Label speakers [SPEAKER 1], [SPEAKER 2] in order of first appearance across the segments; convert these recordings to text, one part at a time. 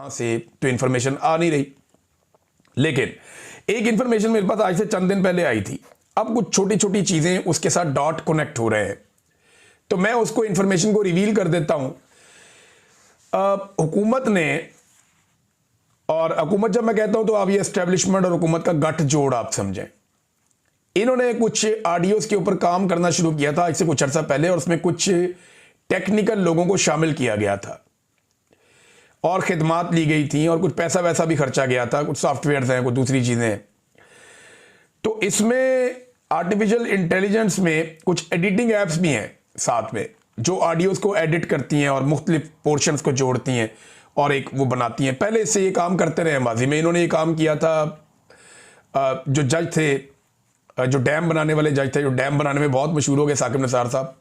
[SPEAKER 1] वहां से तो इंफॉर्मेशन आ नहीं रही। लेकिन एक इंफॉर्मेशन मेरे पास आज से चंद दिन पहले आई थी। अब कुछ छोटी छोटी चीजें उसके साथ डॉट कनेक्ट हो रहे हैं, तो मैं उसको इंफॉर्मेशन को रिवील कर देता हूं। हुकूमत ने, और हुकूमत जब मैं कहता हूं तो आप ये एस्टेब्लिशमेंट और हुकूमत का गठजोड़ आप समझें, इन्होंने कुछ ऑडियोज के ऊपर काम करना शुरू किया था आज से कुछ अर्सा पहले, और उसमें कुछ टेक्निकल लोगों को शामिल किया गया था और खिदमात ली गई थी और कुछ पैसा वैसा भी खर्चा गया था, कुछ सॉफ्टवेयर हैं, कुछ दूसरी चीजें हैं। तो इसमें आर्टिफिशियल इंटेलिजेंस में कुछ एडिटिंग एप्स भी हैं साथ में, जो ऑडियोज को एडिट करती हैं और मुख्तलिफ पोर्शंस को जोड़ती हैं और एक वो बनाती हैं। पहले इससे ये काम करते रहे माजी में। इन्होंने ये काम किया था, जो जज थे, जो डैम बनाने वाले जज थे, जो डैम बनाने में बहुत मशहूर हो गए, साकिब निसार साहब,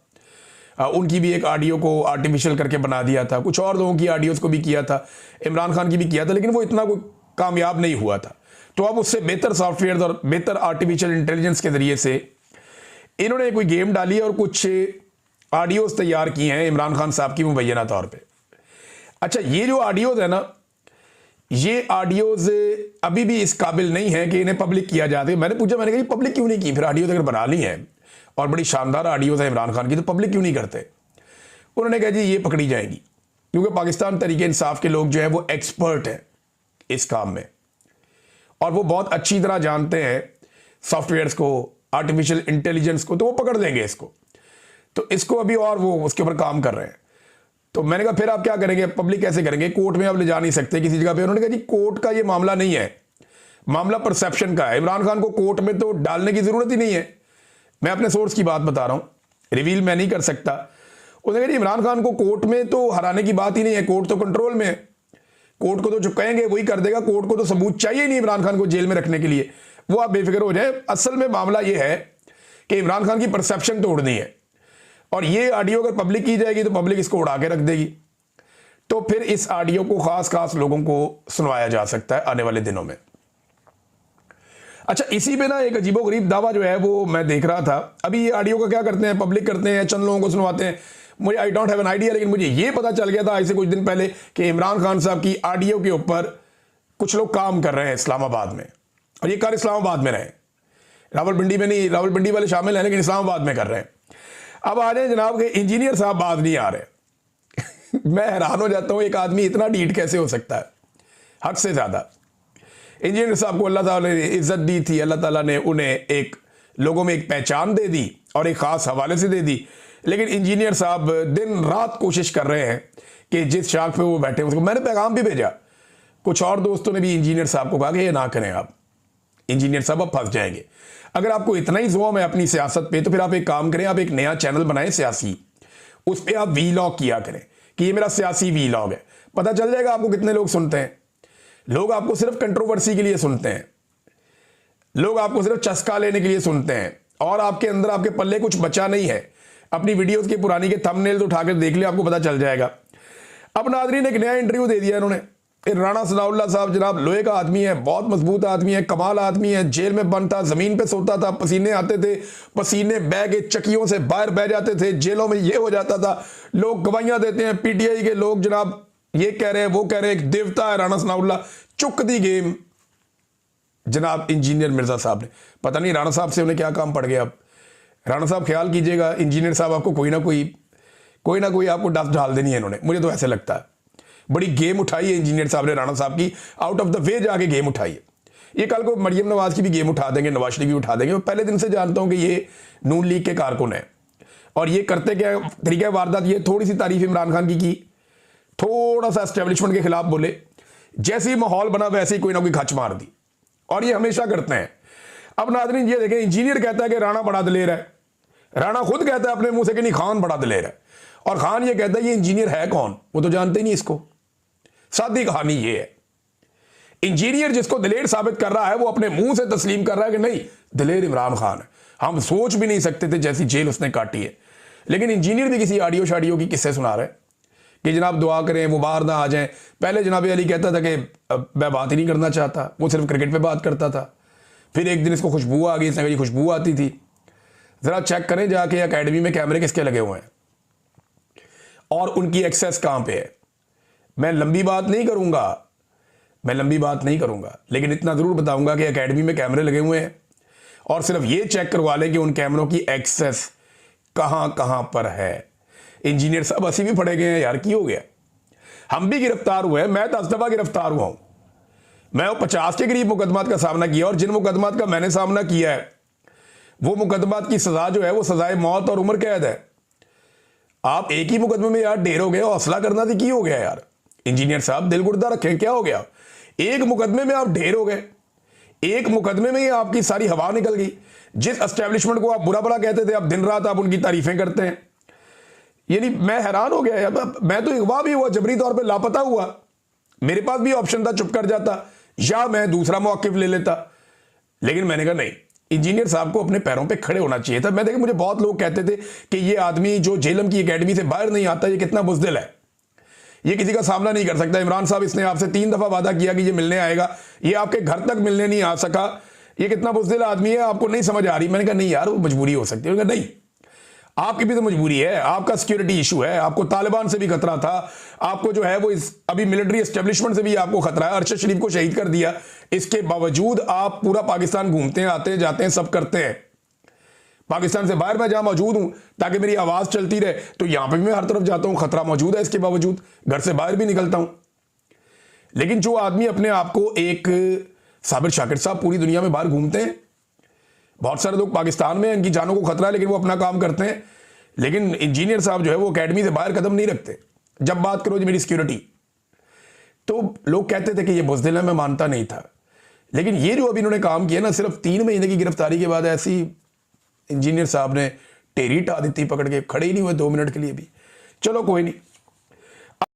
[SPEAKER 1] उनकी भी एक ऑडियो को आर्टिफिशियल करके बना दिया था। कुछ और लोगों की ऑडियोज को भी किया था, इमरान खान की भी किया था, लेकिन वो इतना कोई कामयाब नहीं हुआ था। तो अब उससे बेहतर सॉफ्टवेयर और बेहतर आर्टिफिशियल इंटेलिजेंस के जरिए से इन्होंने कोई गेम डाली और कुछ ऑडियोज तैयार की हैं इमरान खान साहब की मुबैना तौर पे। अच्छा, ये जो ऑडियोज है ना, ये ऑडियोज अभी भी इस काबिल नहीं है कि इन्हें पब्लिक किया जाए। मैंने पूछा, मैंने कहा पब्लिक क्यों नहीं की? फिर ऑडियोज अगर बना ली हैं और बड़ी शानदार ऑडियोज है इमरान खान की, तो पब्लिक क्यों नहीं करते? उन्होंने कहा जी ये पकड़ी जाएंगी, क्योंकि पाकिस्तान तरीके इंसाफ के लोग जो है वो एक्सपर्ट हैं इस काम में, और वो बहुत अच्छी तरह जानते हैं सॉफ्टवेयर्स को, आर्टिफिशियल इंटेलिजेंस को, तो वो पकड़ देंगे इसको। तो इसको अभी और वो उसके ऊपर काम कर रहे हैं। तो मैंने कहा फिर आप क्या करेंगे, पब्लिक कैसे करेंगे? कोर्ट में आप ले जा नहीं सकते किसी जगह पे। उन्होंने कहा जी कोर्ट का ये मामला नहीं है, मामला परसेप्शन का है। इमरान खान को कोर्ट में तो डालने की जरूरत ही नहीं है। मैं अपने सोर्स की बात बता रहा हूं, रिवील मैं नहीं कर सकता। उसने कहा इमरान खान को कोर्ट में तो हराने की बात ही नहीं है, कोर्ट तो कंट्रोल में है, कोर्ट को तो जो कहेंगे वही कर देगा, कोर्ट को तो सबूत चाहिए नहीं इमरान खान को जेल में रखने के लिए, वो आप बेफिक्र हो जाए। असल में मामला यह है कि इमरान खान की परसेप्शन तोड़नी है, और ये ऑडियो अगर पब्लिक की जाएगी तो पब्लिक इसको उड़ा के रख देगी। तो फिर इस ऑडियो को खास खास लोगों को सुनवाया जा सकता है आने वाले दिनों में। अच्छा, इसी पे ना एक अजीबोगरीब दावा जो है वो मैं देख रहा था। अभी ये ऑडियो का क्या करते हैं, पब्लिक करते हैं, चंद लोगों को सुनवाते हैं। मुझे I don't have an idea, लेकिन मुझे ये पता चल गया था आज से कुछ दिन पहले कि इमरान खान साहब की ऑडियो के ऊपर कुछ लोग काम कर रहे हैं इस्लामाबाद में, और ये कार इस्लामाबाद में रहे, रावलपिंडी में नहीं। रावलपिंडी वाले शामिल हैं लेकिन इस्लामाबाद में कर रहे हैं। अब आ जाए जनाब के इंजीनियर साहब बात नहीं आ रहे। मैं हैरान हो जाता हूं, एक आदमी इतना ढीठ कैसे हो सकता है, हद से ज्यादा। इंजीनियर साहब को अल्लाह ताला ने इज्जत दी थी, अल्लाह ताला ने उन्हें एक लोगों में एक पहचान दे दी और एक खास हवाले से दे दी, लेकिन इंजीनियर साहब दिन रात कोशिश कर रहे हैं कि जिस शाख पे वो बैठे उसको। मैंने पैगाम भी भेजा, कुछ और दोस्तों ने भी इंजीनियर साहब को कहा कि ये ना करें आप, इंजीनियर साहब आप फंस जाएंगे। अगर आपको इतना ही ज़ोम है अपनी सियासत पे, तो फिर आप एक काम करें, आप एक नया चैनल बनाएं सियासी, उस पर आप वीलॉग किया करें कि ये मेरा सियासी वीलॉग है। पता चल जाएगा आपको कितने लोग सुनते हैं। लोग आपको सिर्फ कंट्रोवर्सी के लिए सुनते हैं, लोग आपको सिर्फ चस्का लेने के लिए सुनते हैं, और आपके अंदर आपके पल्ले कुछ बचा नहीं है। अपनी वीडियोस के पुरानी के थंबनेल उठाकर देख लिया, आपको पता चल जाएगा। अब नाज़रीन एक नया इंटरव्यू दे दिया इन्होंने। राणा सनाउल्लाह साहब जनाब लोहे का आदमी है, बहुत मजबूत आदमी है, कमाल आदमी है, जेल में बंद था, जमीन पे सोता था, पसीने आते थे, पसीने बह के चक्कियों से बाहर बह जाते थे, जेलों में ये हो जाता था। लोग गवाहियां देते हैं, पीटीआई के लोग जनाब ये कह रहे हैं, वो कह रहे हैं, एक देवता है राणा सनाउल्लाह। चुक दी गेम जनाब इंजीनियर मिर्जा साहब ने। पता नहीं राणा साहब से उन्हें क्या काम पड़ गया। अब राणा साहब ख्याल कीजिएगा, इंजीनियर साहब आपको कोई ना कोई आपको डस्ट डाल देनी है इन्होंने, मुझे तो ऐसे लगता है। बड़ी गेम उठाई है इंजीनियर साहब ने राणा साहब की, आउट ऑफ द वे जाके गेम उठाई है। ये कल को मरियम नवाज की भी गेम उठा देंगे, नवाज शरीफ भी उठा देंगे। मैं पहले दिन से जानता हूं कि ये नून लीग के कारकुन है, और ये करते क्या तरीका वारदात। ये थोड़ी सी तारीफ इमरान खान की, थोड़ा सा एस्टेब्लिशमेंट के खिलाफ बोले, जैसे ही माहौल बना वैसे ही कोई ना कोई खच मार दी, और ये हमेशा करते हैं। अब नाज़रीन ये देखें, इंजीनियर कहता है कि राणा बड़ा दिलेर है, राणा खुद कहता है अपने मुंह से कि नहीं खान बड़ा दिलेर है, और खान ये कहता है ये इंजीनियर है कौन, वो तो जानते ही नहीं इसको। सादी कहानी ये है, इंजीनियर जिसको दिलेर साबित कर रहा है वो अपने मुंह से तस्लीम कर रहा है कि नहीं दिलेर इमरान खान है। हम सोच भी नहीं सकते थे जैसी जेल उसने काटी है। लेकिन इंजीनियर भी किसी ऑडियो शाडियो की किस्से सुना रहे कि जनाब दुआ करें वो बाहर ना आ जाएं। पहले जनाब अली कहता था कि मैं बात ही नहीं करना चाहता, वो सिर्फ क्रिकेट पे बात करता था। फिर एक दिन इसको खुशबू आ गई, इसने कहा खुशबू आती थी। जरा चेक करें जाके अकेडमी में कैमरे किसके लगे हुए हैं और उनकी एक्सेस कहां पे है। मैं लंबी बात नहीं करूंगा, मैं लंबी बात नहीं करूंगा, लेकिन इतना ज़रूर बताऊंगा कि एकेडमी में कैमरे लगे हुए हैं और सिर्फ ये चेक करवा लें कि उन कैमरों की एक्सेस कहां कहां पर है। इंजीनियर साहब हंसी भी पड़े गए हैं यार, की हो गया, हम भी गिरफ्तार हुए हैं, मैं 10 दफा गिरफ्तार हुआ हूं, मैं 50 के करीब मुकदमात का सामना किया और जिन मुकदमात का मैंने सामना किया है वो मुकदमात की सजा जो है वो सजाए मौत और उम्र कैद है। आप एक ही मुकदमे में यार ढेर हो गए, हौसला करना थी, की हो गया यार। इंजीनियर साहब दिल गुर्दा रखें, क्या हो गया, एक मुकदमे में आप ढेर हो गए, एक मुकदमे में ही आपकी सारी हवा निकल गई। जिस एस्टेब्लिशमेंट को आप बुरा भला कहते थे, आप दिन रात आप उनकी तारीफें करते हैं। यानी मैं हैरान हो गया यार, मैं तो अगवा भी हुआ, जबरी तौर पे लापता हुआ, मेरे पास भी ऑप्शन था चुप कर जाता या मैं दूसरा मौकिफ ले लेता, लेकिन मैंने कहा नहीं, इंजीनियर साहब को अपने पैरों पे खड़े होना चाहिए था। मैं देखा मुझे बहुत लोग कहते थे कि ये आदमी जो जेलम की एकेडमी से बाहर नहीं आता, ये कितना बुज़दिल है, ये किसी का सामना नहीं कर सकता। इमरान साहब इसने आपसे 3 दफा वादा किया कि ये मिलने आएगा, ये आपके घर तक मिलने नहीं आ सका, ये कितना बुज़दिल आदमी है, आपको नहीं समझ आ रही। मैंने कहा नहीं यार, वो मजबूरी हो सकती है। मैंने कहा नहीं, आपकी भी तो मजबूरी है, आपका सिक्योरिटी इशू है, आपको तालिबान से भी खतरा था, आपको जो है वो अभी मिलिट्री एस्टेब्लिशमेंट से भी आपको खतरा है। अरशद शरीफ को शहीद कर दिया, इसके बावजूद आप पूरा पाकिस्तान घूमते हैं, आते हैं जाते हैं, सब करते हैं। पाकिस्तान से बाहर मैं जहां मौजूद हूं ताकि मेरी आवाज चलती रहे, तो यहां पर भी मैं हर तरफ जाता हूं, खतरा मौजूद है, इसके बावजूद घर से बाहर भी निकलता हूं। लेकिन जो आदमी अपने आप को एक साबिर शाकिर साहब पूरी दुनिया में बाहर घूमते हैं, बहुत सारे लोग पाकिस्तान में इनकी जानों को खतरा है लेकिन वो अपना काम करते हैं, लेकिन इंजीनियर साहब जो है वो एकेडमी से बाहर कदम नहीं रखते। जब बात करो जी मेरी सिक्योरिटी, तो लोग कहते थे कि ये बुज़दिल है, मैं मानता नहीं था। लेकिन ये जो अभी इन्होंने काम किया ना, सिर्फ 3 महीने की गिरफ्तारी के बाद ऐसी इंजीनियर साहब ने टेरी टा दी, पकड़ के खड़े ही नहीं हुए 2 मिनट के लिए भी। चलो कोई नहीं,